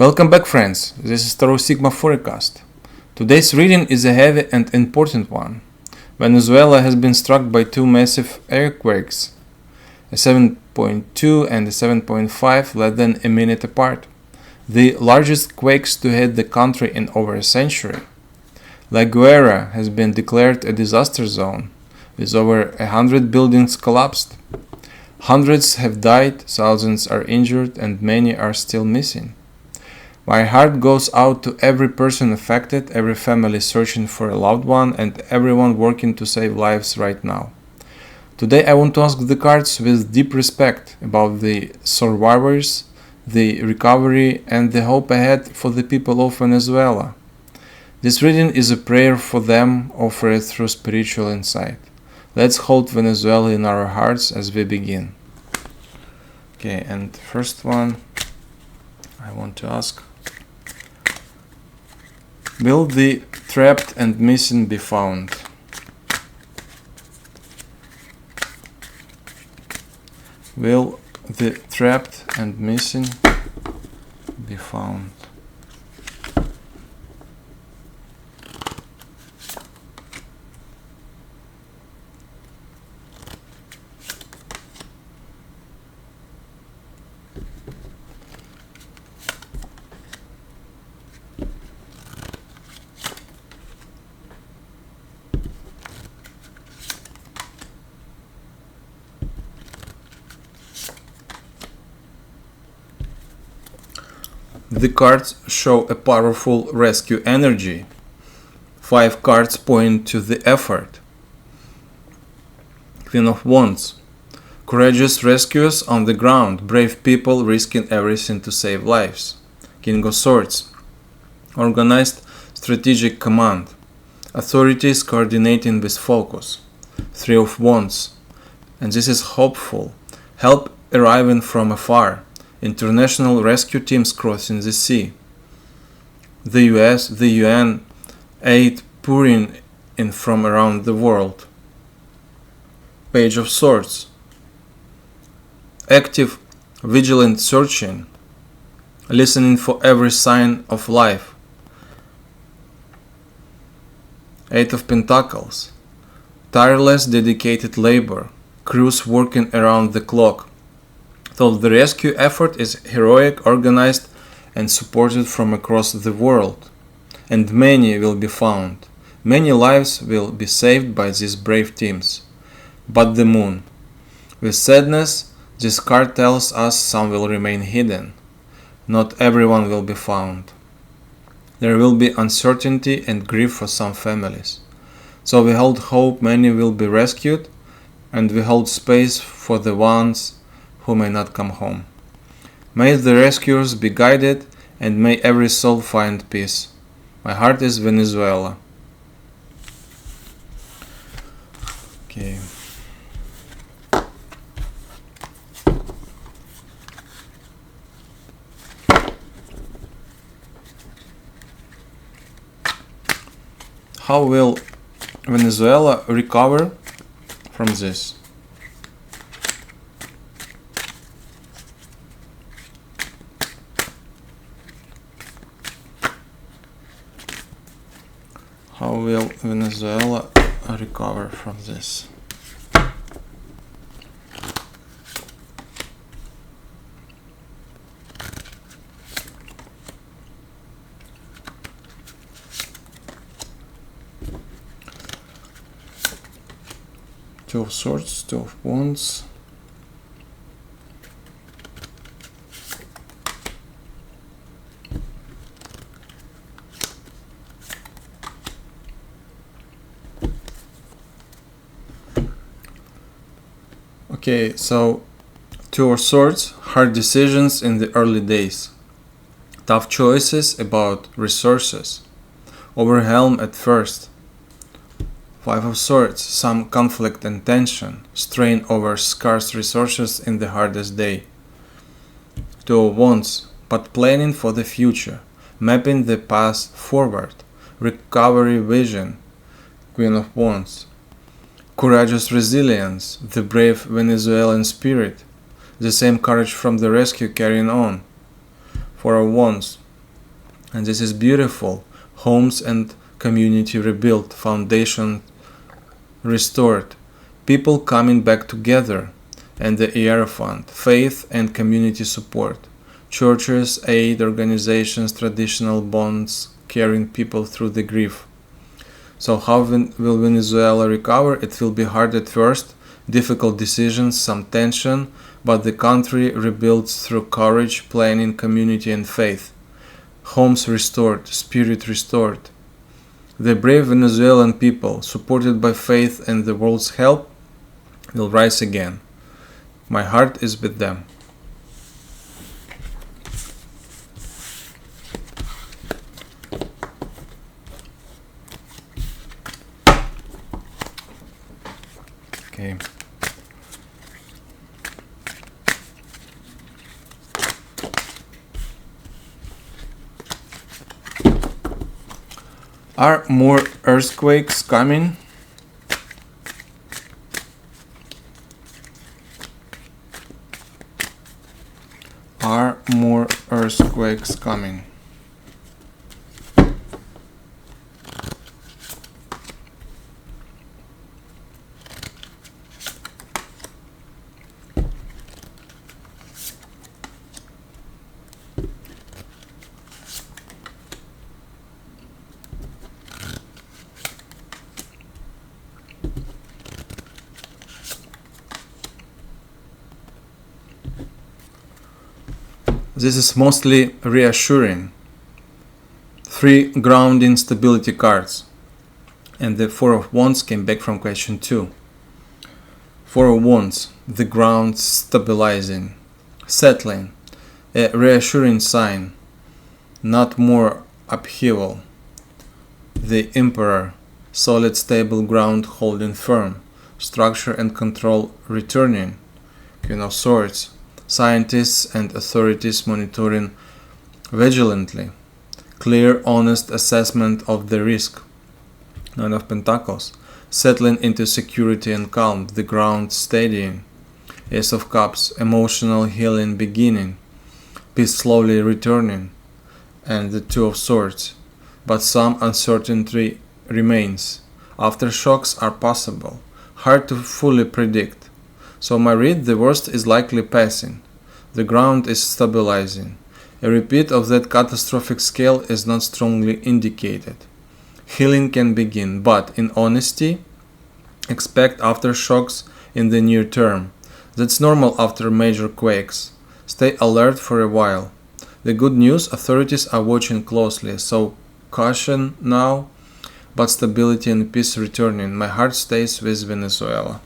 Welcome back, friends. This is Taro Sigma Forecast. Today's reading is a heavy and important one. Venezuela has been struck by two massive earthquakes, a 7.2 and a 7.5, less than a minute apart, the largest quakes to hit the country in over a century. La Guaira has been declared a disaster zone, with over 100 buildings collapsed. Hundreds have died, thousands are injured, and many are still missing. My heart goes out to every person affected, every family searching for a loved one, and everyone working to save lives right now. Today I want to ask the cards with deep respect about the survivors, the recovery, and the hope ahead for the people of Venezuela. This reading is a prayer for them, offered through spiritual insight. Let's hold Venezuela in our hearts as we begin. Okay, and first one I want to ask: will the trapped and missing be found? Will the trapped and missing be found? The cards show a powerful rescue energy. 5 cards point to the effort. Queen of Wands. Courageous rescuers on the ground, brave people risking everything to save lives. King of Swords. Organized strategic command. Authorities coordinating with focus. 3 of Wands. And this is hopeful. Help arriving from afar. International rescue teams crossing the sea. The US, the UN, aid pouring in from around the world. Page of Swords. Active, vigilant searching, listening for every sign of life. 8 of Pentacles. Tireless, dedicated labor, crews working around the clock. So the rescue effort is heroic, organized, and supported from across the world, and many will be found. Many lives will be saved by these brave teams. But the moon. With sadness, this card tells us some will remain hidden. Not everyone will be found. There will be uncertainty and grief for some families. So we hold hope many will be rescued, and we hold space for the ones who may not come home. May the rescuers be guided, and may every soul find peace. My heart is Venezuela. Okay. How will Venezuela recover from this? How will Venezuela recover from this? Two of Swords, Two of Wands. Okay, so Two of Swords, hard decisions in the early days. Tough choices about resources. Overwhelmed at first. 5 of Swords, some conflict and tension. Strain over scarce resources in the hardest day. 2 of Wands, but planning for the future. Mapping the path forward. Recovery vision. Queen of Wands. Courageous resilience, the brave Venezuelan spirit, the same courage from the rescue carrying on. 4 of Wands, And this is beautiful. Homes and community rebuilt, foundation restored, people coming back together, and the Hierophant, faith and community support, churches, aid organizations, traditional bonds carrying people through the grief. So how will Venezuela recover? It will be hard at first, difficult decisions, some tension, but the country rebuilds through courage, planning, community and faith. Homes restored, spirit restored. The brave Venezuelan people, supported by faith and the world's help, will rise again. My heart is with them. Okay. Are more earthquakes coming? Are more earthquakes coming? This is mostly reassuring. 3 ground instability cards. And the 4 of Wands came back from question 2. 4 of Wands, the ground stabilizing, settling, a reassuring sign, not more upheaval. The Emperor, solid stable ground holding firm, structure and control returning. Queen of Swords, scientists and authorities monitoring vigilantly, clear, honest assessment of the risk. 9 of Pentacles, settling into security and calm, the ground steadying. Ace of Cups, emotional healing beginning, peace slowly returning. And the 2 of Swords, but some uncertainty remains. Aftershocks are possible, hard to fully predict. So my read, the worst is likely passing. The ground is stabilizing. A repeat of that catastrophic scale is not strongly indicated. Healing can begin, but in honesty, expect aftershocks in the near term. That's normal after major quakes. Stay alert for a while. The good news, authorities are watching closely, so caution now, but stability and peace returning. My heart stays with Venezuela.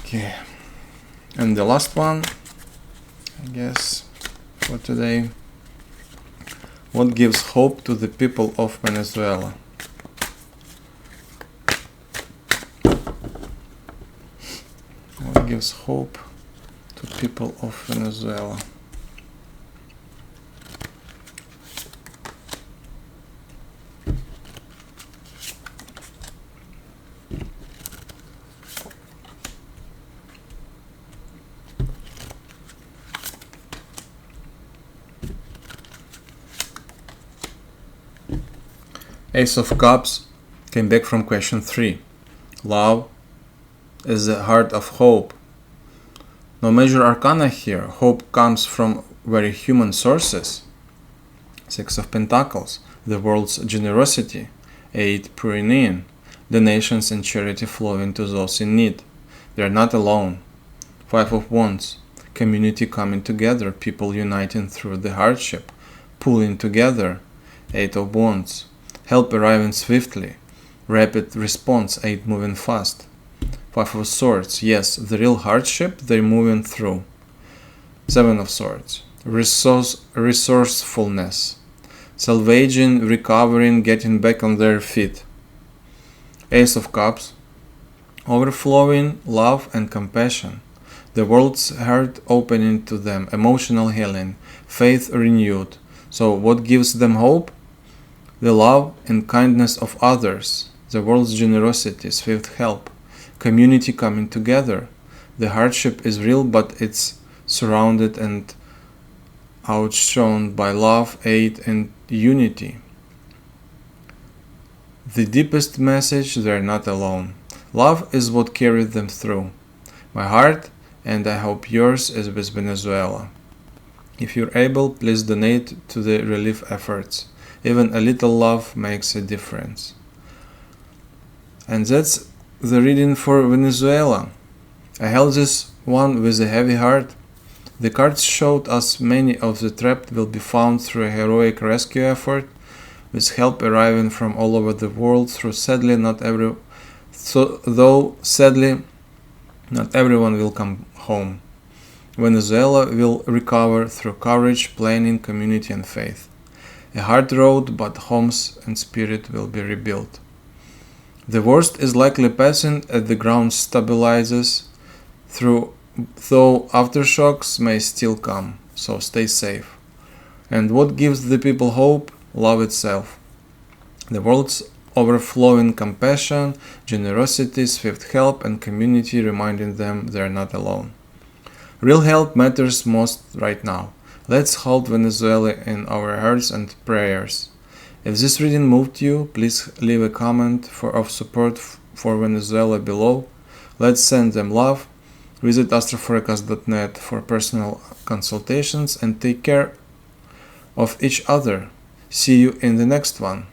Okay, and the last one, I guess, for today. What gives hope to the people of Venezuela? What gives hope to people of Venezuela? Ace of Cups came back from question 3. Love is the heart of hope. No major arcana here. Hope comes from very human sources. 6 of Pentacles, the world's generosity. 8 pouring in, donations and charity flowing to those in need. They are not alone. 5 of Wands, community coming together, people uniting through the hardship, pulling together. 8 of Wands, help arriving swiftly, rapid response, 8 moving fast. 5 of Swords, yes, the real hardship they're moving through. 7 of Swords, resourcefulness, salvaging, recovering, getting back on their feet. Ace of Cups, overflowing love and compassion, the world's heart opening to them, emotional healing, faith renewed. So what gives them hope? The love and kindness of others, the world's generosity, swift help, community coming together. The hardship is real, but it's surrounded and outshone by love, aid, and unity. The deepest message: they're not alone. Love is what carried them through. My heart, and I hope yours, is with Venezuela. If you're able, please donate to the relief efforts. Even a little love makes a difference. And that's the reading for Venezuela. I held this one with a heavy heart. The cards showed us many of the trapped will be found through a heroic rescue effort, with help arriving from all over the world though sadly not everyone will come home. Venezuela will recover through courage, planning, community, and faith. A hard road, but homes and spirit will be rebuilt. The worst is likely passing as the ground stabilizes, though aftershocks may still come, so stay safe. And what gives the people hope? Love itself. The world's overflowing compassion, generosity, swift help, and community reminding them they're not alone. Real help matters most right now. Let's hold Venezuela in our hearts and prayers. If this reading moved you, please leave a comment of support for Venezuela below. Let's send them love. Visit astroforecast.net for personal consultations and take care of each other. See you in the next one.